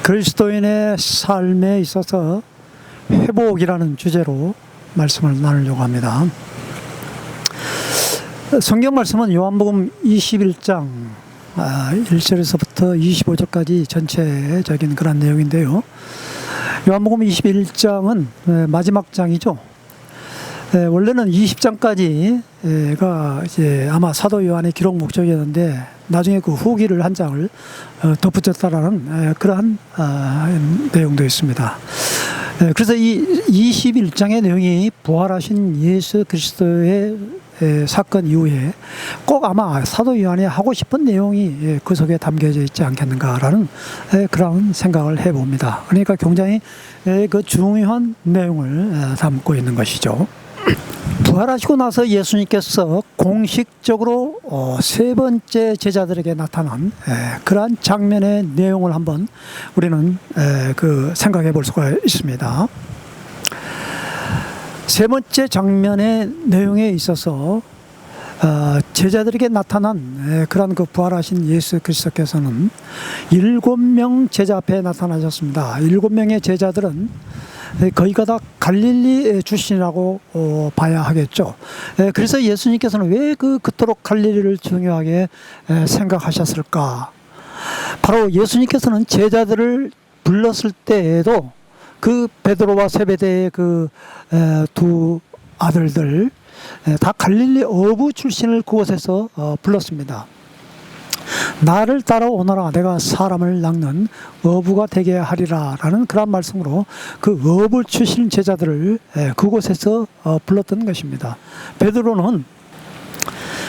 그리스도인의 삶에 있어서 회복이라는 주제로 말씀을 나누려고 합니다. 성경 말씀은 요한복음 21장 1절에서부터 25절까지 전체적인 그런 내용인데요. 요한복음 21장은 마지막 장이죠. 원래는 20장까지가 이제 아마 사도 요한의 기록 목적이었는데 나중에 그 후기를 한 장을 덧붙였다라는 그러한 내용도 있습니다. 그래서 이 21장의 내용이 부활하신 예수 그리스도의 사건 이후에 꼭 아마 사도 요한이 하고 싶은 내용이 그 속에 담겨져 있지 않겠는가라는 그런 생각을 해봅니다. 그러니까 굉장히 그 중요한 내용을 담고 있는 것이죠. 부활하시고 나서 예수님께서 공식적으로 세 번째 제자들에게 나타난 그러한 장면의 내용을 한번 우리는 생각해 볼 수가 있습니다. 세 번째 장면의 내용에 있어서 제자들에게 나타난 그런 그 부활하신 예수 그리스도께서는 7명 제자 앞에 나타나셨습니다. 7명의 제자들은 거의가 다 갈릴리 출신이라고 봐야 하겠죠. 그래서 예수님께서는 왜 그토록 갈릴리를 중요하게 생각하셨을까? 바로 예수님께서는 제자들을 불렀을 때에도 그 베드로와 세베대의 그 두 아들들 다 갈릴리 어부 출신을 그곳에서 불렀습니다. 나를 따라오너라, 내가 사람을 낚는 어부가 되게 하리라 라는 그런 말씀으로 그 어부 출신 제자들을 그곳에서 불렀던 것입니다. 베드로는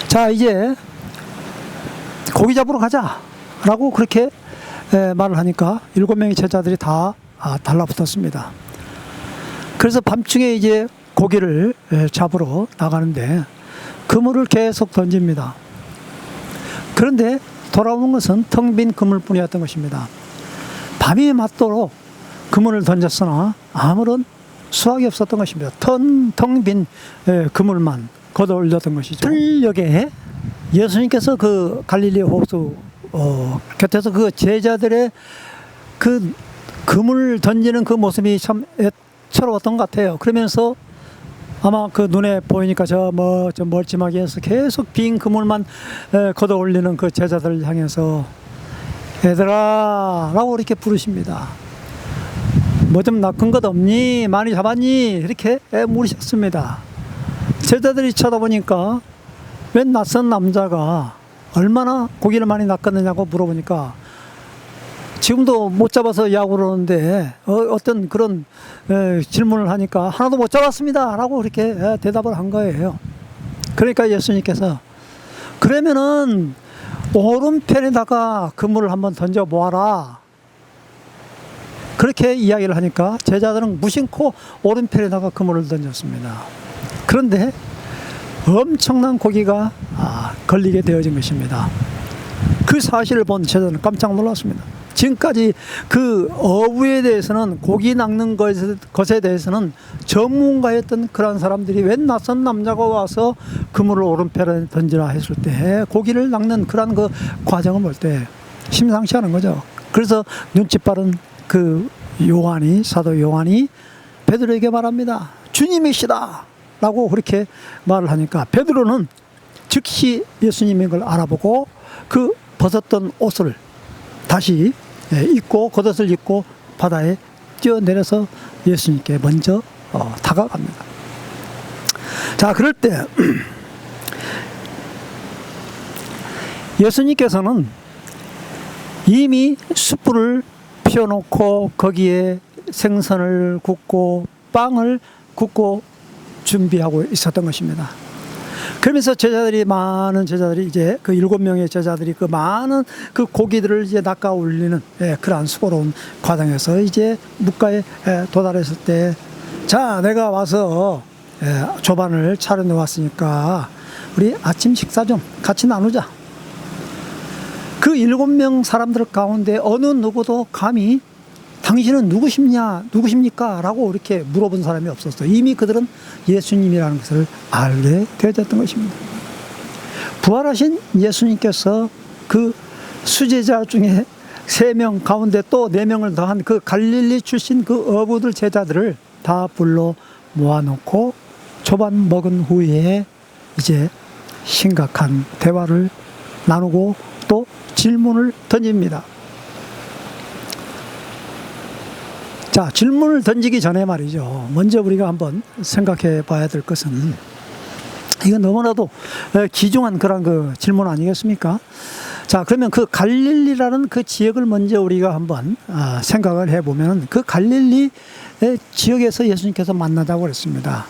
자 이제 고기 잡으러 가자 라고 그렇게 말을 하니까 7명의 제자들이 다 달라붙었습니다. 그래서 밤중에 이제 고기를 잡으러 나가는데 그물을 계속 던집니다. 그런데 돌아오는 것은 텅 빈 그물뿐이었던 것입니다. 밤이 맞도록 그물을 던졌으나 아무런 수확이 없었던 것입니다. 텅 빈 그물만 걷어 올렸던 것이죠. 틀녘에 예수님께서 그 갈릴리 호수 곁에서 그 제자들의 그 그물 던지는 그 모습이 참 애처로웠던 것 같아요. 그러면서 아마 그 눈에 보이니까 좀 멀찌마게 해서 계속 빈 그물만 걷어 올리는 그 제자들을 향해서 얘들아 라고 이렇게 부르십니다. 뭐 좀 낚은 것 없니? 많이 잡았니? 이렇게 물으셨습니다. 제자들이 쳐다보니까 웬 낯선 남자가 얼마나 고기를 많이 낚았느냐고 물어보니까 지금도 못 잡아서 야구를 하는데 어떤 그런 질문을 하니까 하나도 못 잡았습니다 라고 그렇게 대답을 한 거예요. 그러니까 예수님께서 그러면은 오른편에다가 그물을 한번 던져 보아라 그렇게 이야기를 하니까 제자들은 무심코 오른편에다가 그물을 던졌습니다. 그런데 엄청난 고기가 걸리게 되어진 것입니다. 그 사실을 본 제자들은 깜짝 놀랐습니다. 지금까지 그 어부에 대해서는 고기 낚는 것에 대해서는 전문가였던 그런 사람들이 웬 낯선 남자가 와서 그물을 오른편에 던지라 했을 때 고기를 낚는 그런 그 과정을 볼 때 심상치 않은 거죠. 그래서 눈치 빠른 그 사도 요한이 베드로에게 말합니다. 주님이시다 라고 그렇게 말을 하니까 베드로는 즉시 예수님인 걸 알아보고 그 벗었던 옷을 다시 입고 겉옷을 입고 바다에 뛰어내려서 예수님께 먼저 다가갑니다. 자, 그럴 때 예수님께서는 이미 숯불을 피워놓고 거기에 생선을 굽고 빵을 굽고 준비하고 있었던 것입니다. 그러면서 많은 제자들이 이제 그 7명의 제자들이 그 많은 그 고기들을 이제 낚아 올리는 그러한 수고로운 과정에서 이제 뭇가에 도달했을 때 자, 내가 와서 조반을 차려놓 왔으니까 우리 아침 식사 좀 같이 나누자. 그 7명 사람들 가운데 어느 누구도 감히 당신은 누구십니까? 라고 이렇게 물어본 사람이 없었어요. 이미 그들은 예수님이라는 것을 알게 되어졌던 것입니다. 부활하신 예수님께서 그 수제자 중에 3명 가운데 또 4명을 더한 그 갈릴리 출신 그 어부들 제자들을 다 불러 모아놓고 초반 먹은 후에 이제 심각한 대화를 나누고 또 질문을 던집니다. 자, 질문을 던지기 전에 말이죠. 먼저 우리가 한번 생각해 봐야 될 것은, 이건 너무나도 귀중한 그런 그 질문 아니겠습니까? 자, 그러면 그 갈릴리라는 그 지역을 먼저 우리가 한번 생각을 해보면, 그 갈릴리 지역에서 예수님께서 만나자고 그랬습니다.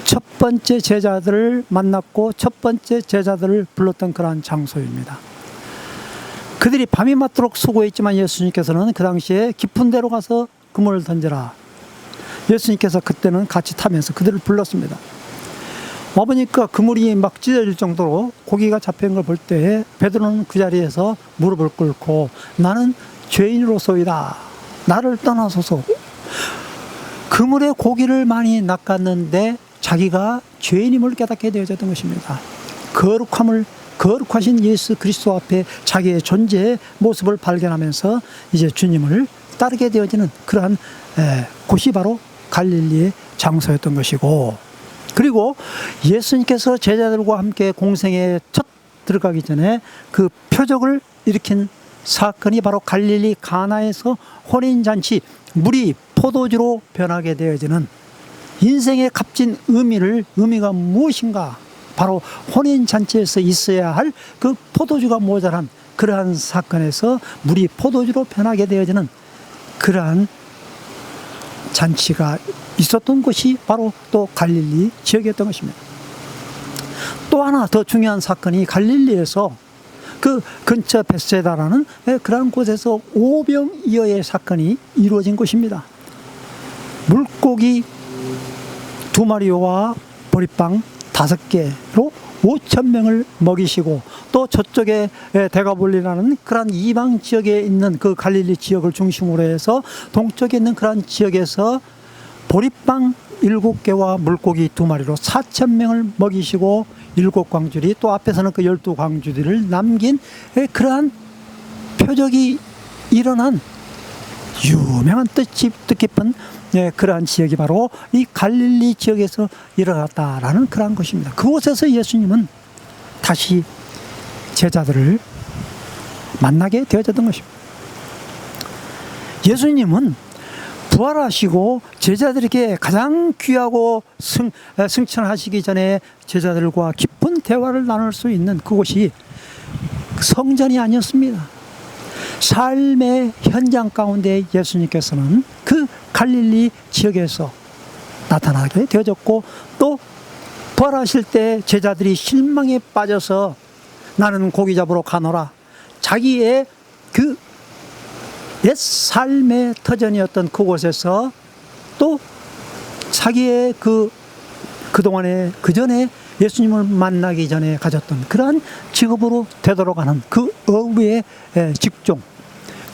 첫 번째 제자들을 만났고 첫 번째 제자들을 불렀던 그러한 장소입니다. 그들이 밤이 맞도록 수고했지만 예수님께서는 그 당시에 깊은 데로 가서 그물을 던져라. 예수님께서 그때는 같이 타면서 그들을 불렀습니다. 와보니까 그물이 막 찢어질 정도로 고기가 잡힌 걸 볼 때 베드로는 그 자리에서 무릎을 꿇고 나는 죄인으로소이다. 나를 떠나소서. 그물에 고기를 많이 낚았는데 자기가 죄인임을 깨닫게 되어졌던 것입니다. 거룩하신 예수 그리스도 앞에 자기의 존재의 모습을 발견하면서 이제 주님을 따르게 되어지는 그러한 곳이 바로 갈릴리의 장소였던 것이고, 그리고 예수님께서 제자들과 함께 공생에 첫 들어가기 전에 그 표적을 일으킨 사건이 바로 갈릴리 가나에서 혼인잔치, 물이 포도주로 변하게 되어지는 인생의 값진 의미가 무엇인가, 바로 혼인잔치에서 있어야 할 그 포도주가 모자란 그러한 사건에서 물이 포도주로 변하게 되어지는 그러한 잔치가 있었던 곳이 바로 또 갈릴리 지역이었던 것입니다. 또 하나 더 중요한 사건이 갈릴리에서 그 근처 벳세다라는 그러한 곳에서 오병이어의 사건이 이루어진 곳입니다. 물고기 2마리와 보리빵 5개로 5,000명을 먹이시고, 또 저쪽에 데가볼리라는 그런 이방 지역에 있는 그 갈릴리 지역을 중심으로 해서 동쪽에 있는 그런 지역에서 보리빵 7개와 물고기 2마리로 4,000명을 먹이시고 7광주리, 또 앞에서는 그 12광주리를 남긴 그러한 표적이 일어난 유명한 뜻깊은 그러한 지역이 바로 이 갈릴리 지역에서 일어났다라는 그러한 것입니다. 그곳에서 예수님은 다시 제자들을 만나게 되어졌던 것입니다. 예수님은 부활하시고 제자들에게 가장 귀하고 승천하시기 전에 제자들과 깊은 대화를 나눌 수 있는 그곳이 성전이 아니었습니다. 삶의 현장 가운데 예수님께서는 그 갈릴리 지역에서 나타나게 되어졌고, 또 부활하실 때 제자들이 실망에 빠져서 나는 고기 잡으러 가노라, 자기의 그 옛 삶의 터전이었던 그곳에서 또 자기의 그동안에 그전에 예수님을 만나기 전에 가졌던 그러한 직업으로 되돌아가는 그 어부의 직종,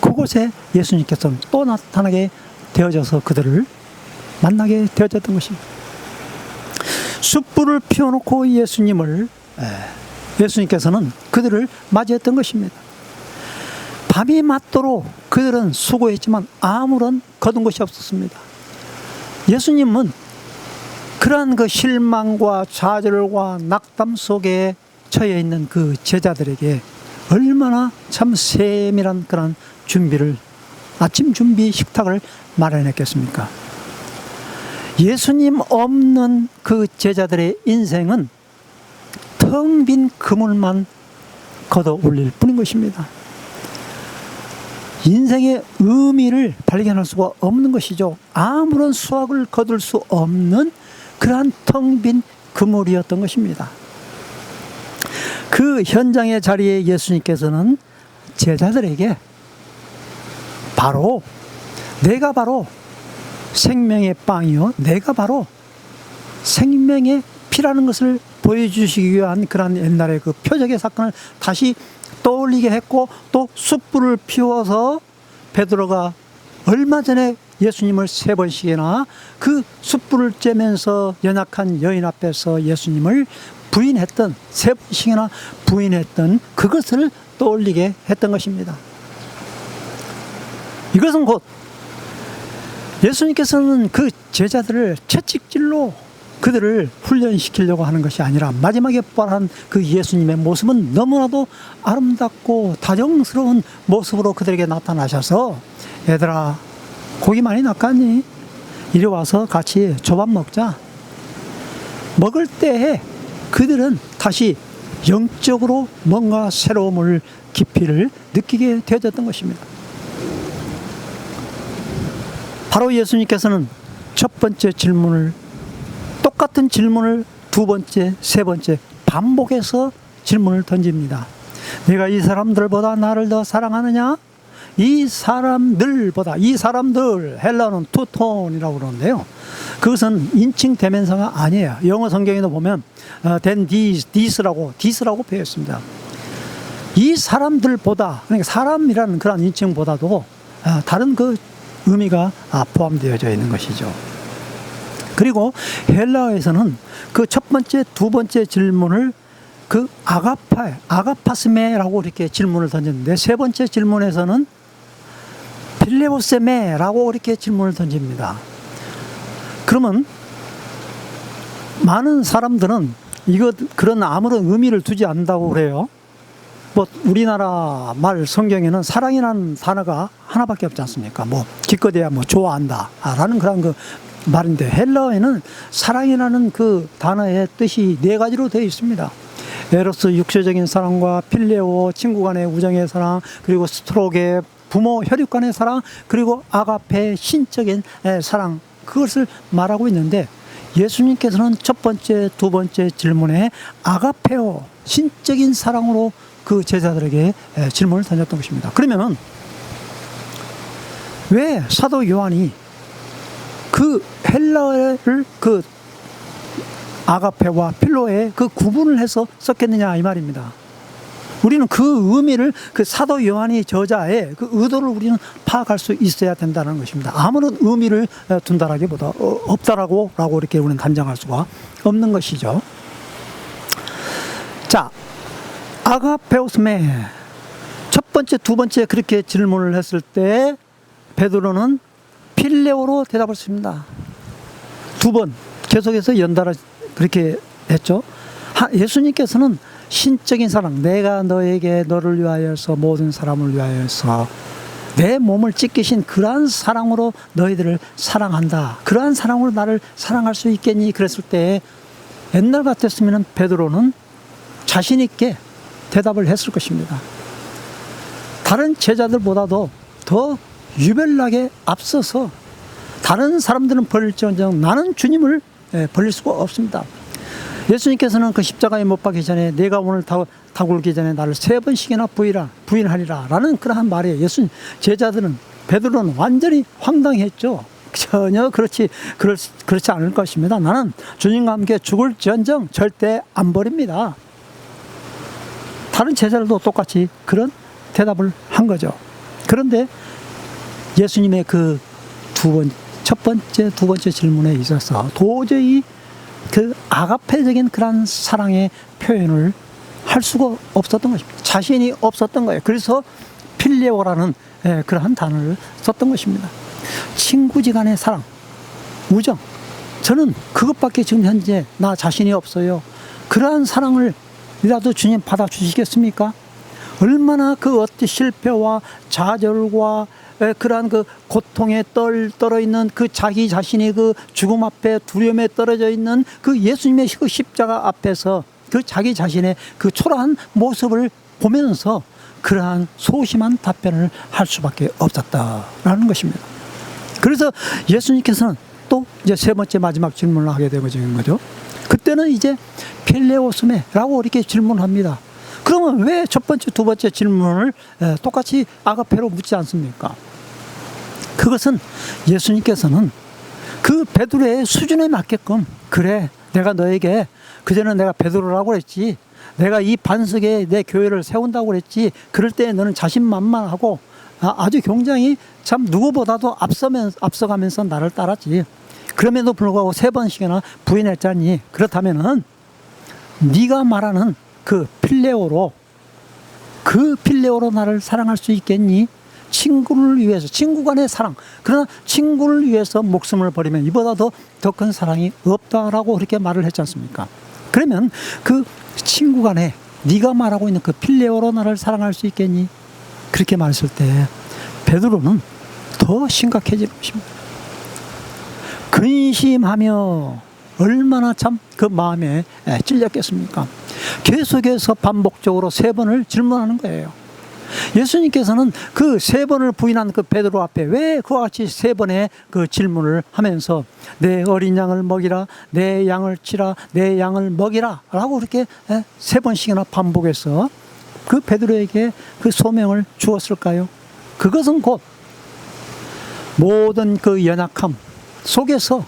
그곳에 예수님께서는 또 나타나게 되어져서 그들을 만나게 되어졌던 것입니다. 숯불을 피워놓고 예수님께서는 그들을 맞이했던 것입니다. 밤이 맞도록 그들은 수고했지만 아무런 거둔 것이 없었습니다. 예수님은 그러한 그 실망과 좌절과 낙담 속에 처해 있는 그 제자들에게 얼마나 참 세밀한 그런 아침 준비 식탁을 마련했겠습니까? 예수님 없는 그 제자들의 인생은 텅 빈 그물만 걷어 올릴 뿐인 것입니다. 인생의 의미를 발견할 수가 없는 것이죠. 아무런 수확을 거둘 수 없는 그러한 텅 빈 그물이었던 것입니다. 그 현장의 자리에 예수님께서는 제자들에게 내가 바로 생명의 빵이요, 내가 바로 생명의 피라는 것을 보여주시기 위한 그런 옛날의 그 표적의 사건을 다시 떠올리게 했고, 또 숯불을 피워서 베드로가 얼마 전에 예수님을 3번씩이나 그 숯불을 쬐면서 연약한 여인 앞에서 예수님을 부인했던, 3번씩이나 부인했던 그것을 떠올리게 했던 것입니다. 이것은 곧 예수님께서는 그 제자들을 채찍질로 그들을 훈련시키려고 하는 것이 아니라 마지막에 뻔한 그 예수님의 모습은 너무나도 아름답고 다정스러운 모습으로 그들에게 나타나셔서 얘들아 고기 많이 낚았니? 이리 와서 같이 조밥 먹자. 먹을 때에 그들은 다시 영적으로 뭔가 새로움을 깊이를 느끼게 되어졌던 것입니다. 바로 예수님께서는 첫 번째 질문을 똑같은 질문을 두 번째, 세 번째 반복해서 질문을 던집니다. 내가 이 사람들보다 나를 더 사랑하느냐? 이 사람들보다, 이 사람들, 헬라어는 투톤이라고 그러는데요. 그것은 인칭 대명사가 아니에요. 영어 성경에도 보면 than this라고 표현했습니다. 이 사람들보다, 그러니까 사람이라는 그런 인칭보다도 다른 그 의미가 포함되어져 있는 것이죠. 그리고 헬라어에서는 그 첫 번째, 두 번째 질문을 그 아가파스메라고 이렇게 질문을 던졌는데 세 번째 질문에서는 필레오세메라고 이렇게 질문을 던집니다. 그러면 많은 사람들은 그런 아무런 의미를 두지 않는다고 그래요. 뭐 우리나라 말 성경에는 사랑이라는 단어가 하나밖에 없지 않습니까? 뭐 기껏해야 뭐 좋아한다 라는 그런 그 말인데 헬라어에는 사랑이라는 그 단어의 뜻이 네 가지로 되어 있습니다. 에로스 육체적인 사랑과 필레오 친구 간의 우정의 사랑, 그리고 스트로게 부모 혈육 간의 사랑, 그리고 아가페 신적인 사랑, 그것을 말하고 있는데 예수님께서는 첫 번째, 두 번째 질문에 아가페오 신적인 사랑으로 그 제자들에게 질문을 던졌던 것입니다. 그러면은 왜 사도 요한이 그 헬라어를 그 아가페와 필로에 그 구분을 해서 썼겠느냐 이 말입니다. 우리는 그 의미를 그 사도 요한이 저자의 그 의도를 우리는 파악할 수 있어야 된다는 것입니다. 아무런 의미를 둔다라기보다 없다라고 이렇게 우리는 단정할 수가 없는 것이죠. 자, 아가페오스메 첫 번째, 두 번째 그렇게 질문을 했을 때 베드로는 필레오로 대답을 했습니다. 두 번 계속해서 연달아 그렇게 했죠. 예수님께서는 신적인 사랑, 내가 너에게 너를 위하여서 모든 사람을 위하여서 내 몸을 찢기신 그러한 사랑으로 너희들을 사랑한다. 그러한 사랑으로 나를 사랑할 수 있겠니? 그랬을 때 옛날 같았으면 베드로는 자신 있게 대답을 했을 것입니다. 다른 제자들보다도 더 유별나게 앞서서 다른 사람들은 버릴지언정 나는 주님을 버릴 수가 없습니다. 예수님께서는 그 십자가에 못 박기 전에 내가 오늘 다 굴기 전에 나를 3번씩이나 부인하리라 라는 그러한 말이에요. 예수님 제자들은 베드로는 완전히 황당했죠. 전혀 그렇지 않을 것입니다. 나는 주님과 함께 죽을지언정 절대 안 버립니다. 다른 제자들도 똑같이 그런 대답을 한 거죠. 그런데 예수님의 그 첫 번째, 두 번째 질문에 있어서 도저히 그 아가페적인 그런 사랑의 표현을 할 수가 없었던 것입니다. 자신이 없었던 거예요. 그래서 필레오라는 그러한 단어를 썼던 것입니다. 친구지간의 사랑, 우정. 저는 그것밖에 지금 현재 나 자신이 없어요. 그러한 사랑을이라도 주님 받아주시겠습니까? 얼마나 그 어떤 실패와 좌절과 그러한 그 고통에 떨어 있는 그 자기 자신이 그 죽음 앞에 두려움에 떨어져 있는 그 예수님의 그 십자가 앞에서 그 자기 자신의 그 초라한 모습을 보면서 그러한 소심한 답변을 할 수밖에 없었다라는 것입니다. 그래서 예수님께서는 또 이제 세 번째 마지막 질문을 하게 되는 거죠. 그때는 이제 필레오스메라고 이렇게 질문합니다. 그러면 왜 첫 번째, 두 번째 질문을 똑같이 아가페로 묻지 않습니까? 그것은 예수님께서는 그 베드로의 수준에 맞게끔 그래 내가 너에게 그전에 내가 베드로라고 그랬지 내가 이 반석에 내 교회를 세운다고 그랬지 그럴 때 너는 자신만만하고 아주 굉장히 참 누구보다도 앞서가면서 나를 따랐지 그럼에도 불구하고 3번씩이나 부인했잖니 그렇다면은 네가 말하는 그 필레오로 나를 사랑할 수 있겠니? 친구를 위해서, 친구 간의 사랑, 그러나 친구를 위해서 목숨을 버리면 이보다 더 큰 사랑이 없다라고 그렇게 말을 했지 않습니까? 그러면 그 친구 간에 네가 말하고 있는 그 필레오로 나를 사랑할 수 있겠니? 그렇게 말했을 때 베드로는 더 심각해지는 것입니다. 근심하며 얼마나 참 그 마음에 찔렸겠습니까? 계속해서 반복적으로 3번을 질문하는 거예요. 예수님께서는 그 3번을 부인한 그 베드로 앞에 왜 그와 같이 3번의 그 질문을 하면서 내 어린 양을 먹이라, 내 양을 치라, 내 양을 먹이라 라고 그렇게 3번씩이나 반복해서 그 베드로에게 그 소명을 주었을까요? 그것은 곧 모든 그 연약함 속에서,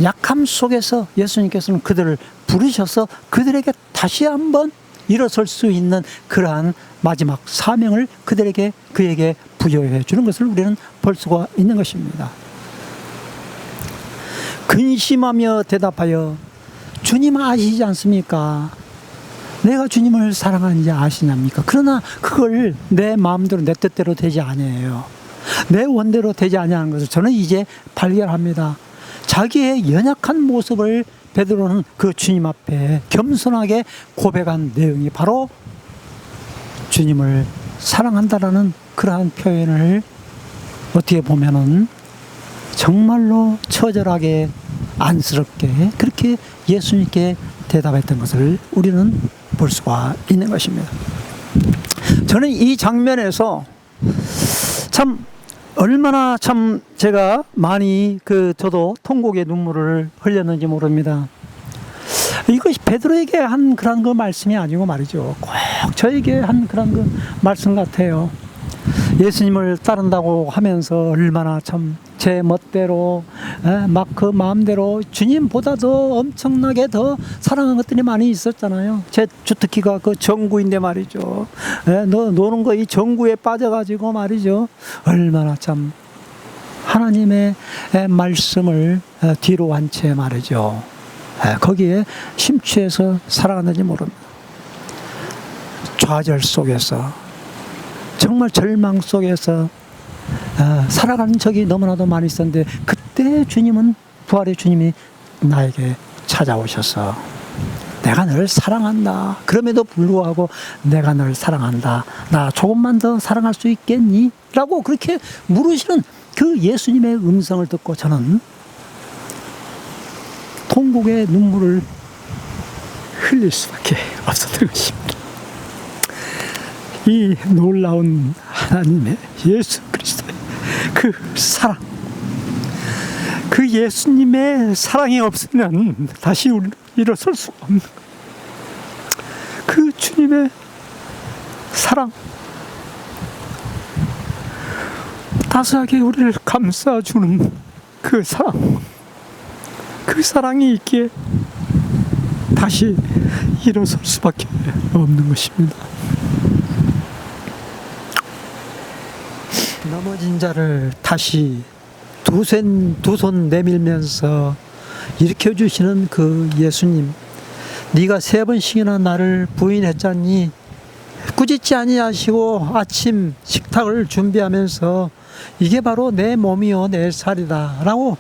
약함 속에서 예수님께서는 그들을 부르셔서 그들에게 다시 한번 일어설 수 있는 그러한 마지막 사명을 그에게 부여해 주는 것을 우리는 볼 수가 있는 것입니다. 근심하며 대답하여 주님 아시지 않습니까? 내가 주님을 사랑하는지 아시냐입니까? 그러나 그걸 내 마음대로 내 뜻대로 되지 아니에요. 내 원대로 되지 아니하는 것을 저는 이제 발견합니다. 자기의 연약한 모습을 베드로는 그 주님 앞에 겸손하게 고백한 내용이 바로 주님을 사랑한다라는 그러한 표현을 어떻게 보면은 정말로 처절하게 안쓰럽게 그렇게 예수님께 대답했던 것을 우리는 볼 수가 있는 것입니다. 저는 이 장면에서 참 얼마나 참 제가 많이 저도 통곡의 눈물을 흘렸는지 모릅니다. 이것이 베드로에게 한 그런 그 말씀이 아니고 말이죠. 꼭 저에게 한 그런 그 말씀 같아요. 예수님을 따른다고 하면서 얼마나 참 제 멋대로 막 그 마음대로 주님보다도 엄청나게 더 사랑한 것들이 많이 있었잖아요. 제 주특기가 그 정구인데 말이죠. 노는 거 이 정구에 빠져가지고 말이죠. 얼마나 참 하나님의 말씀을 뒤로 한 채 말이죠. 거기에 심취해서 살아갔는지 모릅니다. 좌절 속에서 정말 절망 속에서 살아가는 적이 너무나도 많이 있었는데 그때 주님은, 부활의 주님이 나에게 찾아오셔서 내가 너를 사랑한다. 그럼에도 불구하고 내가 너를 사랑한다. 나 조금만 더 사랑할 수 있겠니? 라고 그렇게 물으시는 그 예수님의 음성을 듣고 저는 통곡의 눈물을 흘릴 수밖에 없었던 것입니다. 이 놀라운 하나님의 예수 그리스도의 그 사랑, 그 예수님의 사랑이 없으면 다시 우리는 일어설 수가 없는 그 주님의 사랑, 따스하게 우리를 감싸주는 그 사랑, 그 사랑이 있기에 다시 일어설 수밖에 없는 것입니다. 넘어진 자를 다시 두 손 내밀면서 일으켜주시는 그 예수님, 네가 3번씩이나 나를 부인했잖니. 꾸짖지 아니하시고 아침 식탁을 준비하면서 이게 바로 내 몸이요 내 살이다 라고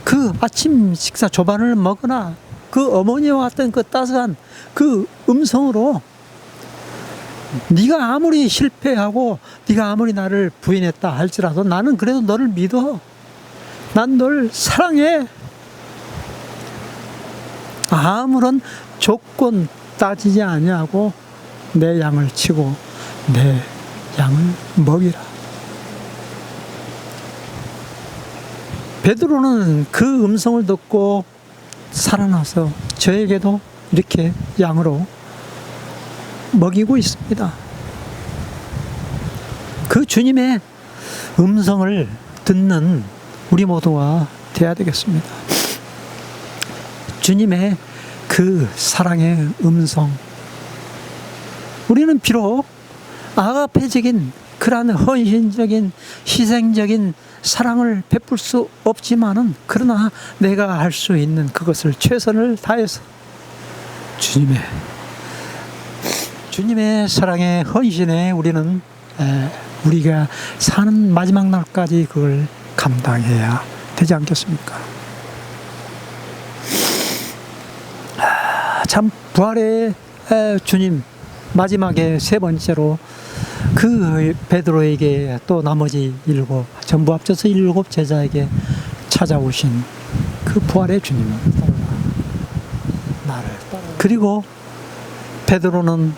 그 아침 식사 조반을 먹으나 그 어머니와 같은 그 따스한 그 음성으로 네가 아무리 실패하고 네가 아무리 나를 부인했다 할지라도 나는 그래도 너를 믿어. 난 널 사랑해. 아무런 조건 따지지 아니하고 내 양을 치고 내 양을 먹이라. 베드로는 그 음성을 듣고 살아나서 저에게도 이렇게 양으로 먹이고 있습니다. 그 주님의 음성을 듣는 우리 모두가 되어야 되겠습니다. 주님의 그 사랑의 음성. 우리는 비록 아가페적인 그러한 헌신적인 희생적인 사랑을 베풀 수 없지만은 그러나 내가 할 수 있는 그것을 최선을 다해서 주님의 사랑의 헌신에 우리는 우리가 사는 마지막 날까지 그걸 감당해야 되지 않겠습니까? 참 부활의 주님 마지막에 세 번째로 그 베드로에게 또 나머지 전부 합쳐서 7 제자에게 찾아오신 그 부활의 주님은 나를 그리고 베드로는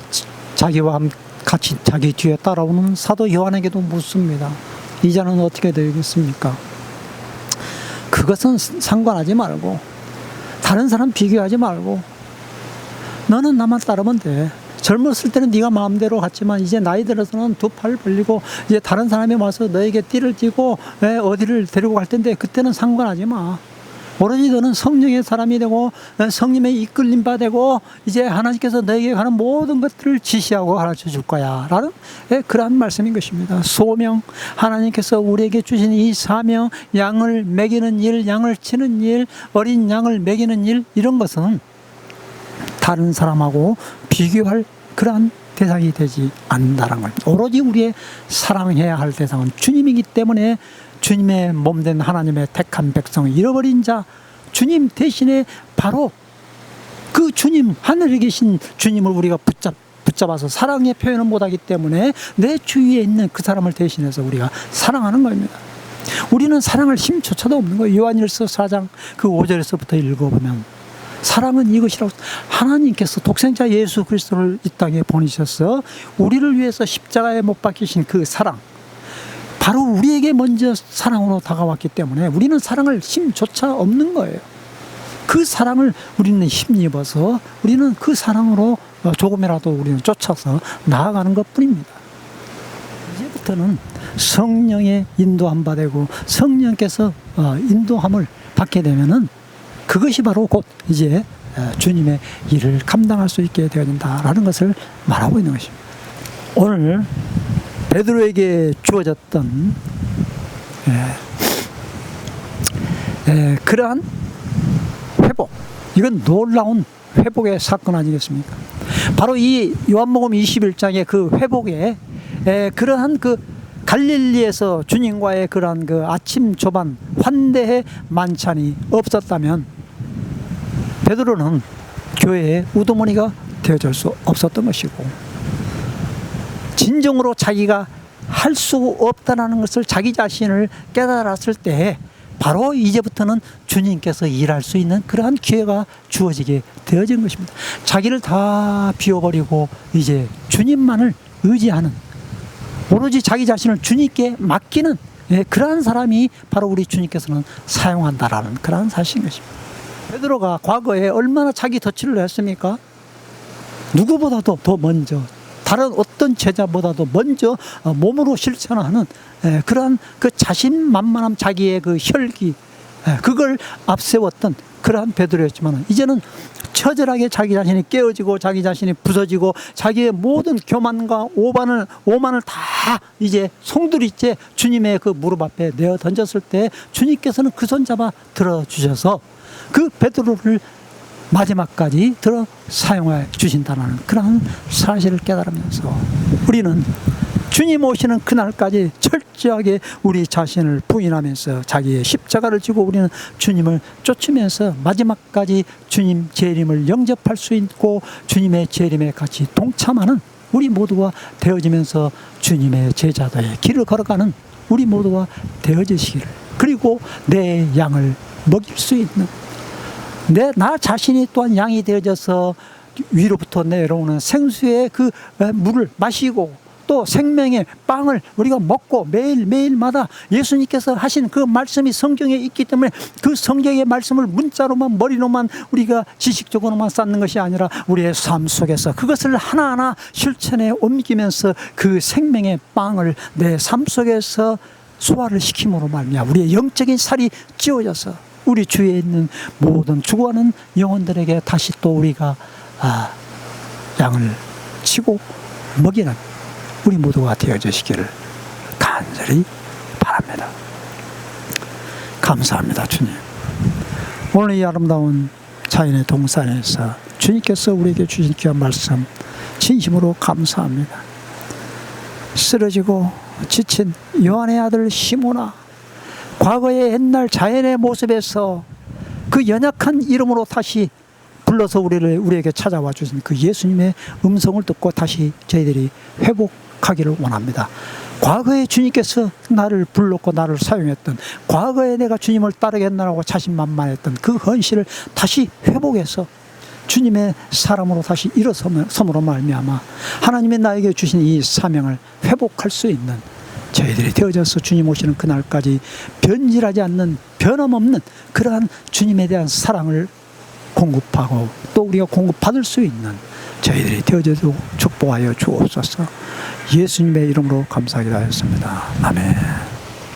자기와 같이 자기 뒤에 따라오는 사도 요한에게도 묻습니다. 이자는 어떻게 되겠습니까? 그것은 상관하지 말고 다른 사람 비교하지 말고 너는 나만 따르면 돼. 젊었을 때는 네가 마음대로 갔지만 이제 나이 들어서는 두 팔 벌리고 이제 다른 사람이 와서 너에게 띠를 띠고 어디를 데리고 갈 텐데 그때는 상관하지 마. 오로지 너는 성령의 사람이 되고 성령의 이끌림 바 되고 이제 하나님께서 너에게 가는 모든 것들을 지시하고 가르쳐 줄 거야 라는 그러한 말씀인 것입니다. 소명, 하나님께서 우리에게 주신 이 사명, 양을 먹이는 일, 양을 치는 일, 어린 양을 먹이는 일, 이런 것은 다른 사람하고 비교할 그러한 대상이 되지 않는다는 겁니다. 오로지 우리의 사랑해야 할 대상은 주님이기 때문에 주님의 몸된 하나님의 택한 백성을 잃어버린 자, 주님 대신에 바로 그 주님, 하늘에 계신 주님을 우리가 붙잡아서 사랑의 표현을 못하기 때문에 내 주위에 있는 그 사람을 대신해서 우리가 사랑하는 겁니다. 우리는 사랑할 힘조차도 없는 거예요. 요한일서 4장 그 5절에서부터 읽어보면 사랑은 이것이라고, 하나님께서 독생자 예수 그리스도를 이 땅에 보내셔서 우리를 위해서 십자가에 못 박히신 그 사랑, 바로 우리에게 먼저 사랑으로 다가왔기 때문에 우리는 사랑할 힘조차 없는 거예요. 그 사랑을 우리는 힘입어서 우리는 그 사랑으로 조금이라도 우리는 쫓아서 나아가는 것뿐입니다. 이제부터는 성령의 인도함 받고 성령께서 인도함을 받게 되면은 그것이 바로 곧 이제 주님의 일을 감당할 수 있게 되어진다라는 것을 말하고 있는 것입니다. 오늘 베드로에게 주어졌던 그러한 회복, 이건 놀라운 회복의 사건 아니겠습니까? 바로 이 요한복음 21장의 그 회복에 그러한 그 갈릴리에서 주님과의 그러한 그 아침 조반 환대의 만찬이 없었다면 베드로는 교회의 우두머니가 되어줄 수 없었던 것이고, 진정으로 자기가 할 수 없다는 것을 자기 자신을 깨달았을 때 바로 이제부터는 주님께서 일할 수 있는 그러한 기회가 주어지게 되어진 것입니다. 자기를 다 비워버리고 이제 주님만을 의지하는, 오로지 자기 자신을 주님께 맡기는 그러한 사람이 바로 우리 주님께서는 사용한다라는 그러한 사실인 것입니다. 베드로가 과거에 얼마나 자기 덫을 했습니까? 누구보다도 더 먼저, 다른 어떤 제자보다도 먼저 몸으로 실천하는 그러한 그 자신만만함, 자기의 그 혈기, 그걸 앞세웠던 그러한 베드로였지만 이제는 처절하게 자기 자신이 깨어지고 자기 자신이 부서지고 자기의 모든 교만과 오만을 다 이제 송두리째 주님의 그 무릎 앞에 내어 던졌을 때 주님께서는 그 손 잡아 들어주셔서 그 베드로를 마지막까지 들어 사용해 주신다는 그런 사실을 깨달으면서 우리는 주님 오시는 그날까지 철저하게 우리 자신을 부인하면서 자기의 십자가를 지고 우리는 주님을 쫓으면서 마지막까지 주님 재림을 영접할 수 있고 주님의 재림에 같이 동참하는 우리 모두가 되어지면서 주님의 제자들의 길을 걸어가는 우리 모두가 되어지시기를, 그리고 내 양을 먹일 수 있는 나 자신이 또한 양이 되어져서 위로부터 내려오는 생수의 그 물을 마시고 또 생명의 빵을 우리가 먹고 매일마다 예수님께서 하신 그 말씀이 성경에 있기 때문에 그 성경의 말씀을 문자로만 머리로만 우리가 지식적으로만 쌓는 것이 아니라 우리의 삶 속에서 그것을 하나하나 실천에 옮기면서 그 생명의 빵을 내 삶 속에서 소화를 시킴으로 말미암아 우리의 영적인 살이 찌워져서 우리 주위에 있는 모든 죽어가는 영혼들에게 다시 또 우리가 양을 치고 먹이는 우리 모두가 되어주시기를 간절히 바랍니다. 감사합니다, 주님. 오늘 이 아름다운 자연의 동산에서 주님께서 우리에게 주신 귀한 말씀 진심으로 감사합니다. 쓰러지고 지친 요한의 아들 시몬아, 과거의 옛날 자연의 모습에서 그 연약한 이름으로 다시 불러서 우리에게 찾아와 주신 그 예수님의 음성을 듣고 다시 저희들이 회복하기를 원합니다. 과거에 주님께서 나를 불렀고 나를 사용했던, 과거에 내가 주님을 따르겠나라고 자신만만했던 그 헌신을 다시 회복해서 주님의 사람으로 다시 일어섬으로 말미암아 하나님의 나에게 주신 이 사명을 회복할 수 있는 저희들이 되어져서 주님 오시는 그날까지 변질하지 않는, 변함없는 그러한 주님에 대한 사랑을 공급하고 또 우리가 공급받을 수 있는 저희들이 되어져도 축복하여 주옵소서. 예수님의 이름으로 감사하게 하였습니다. 아멘.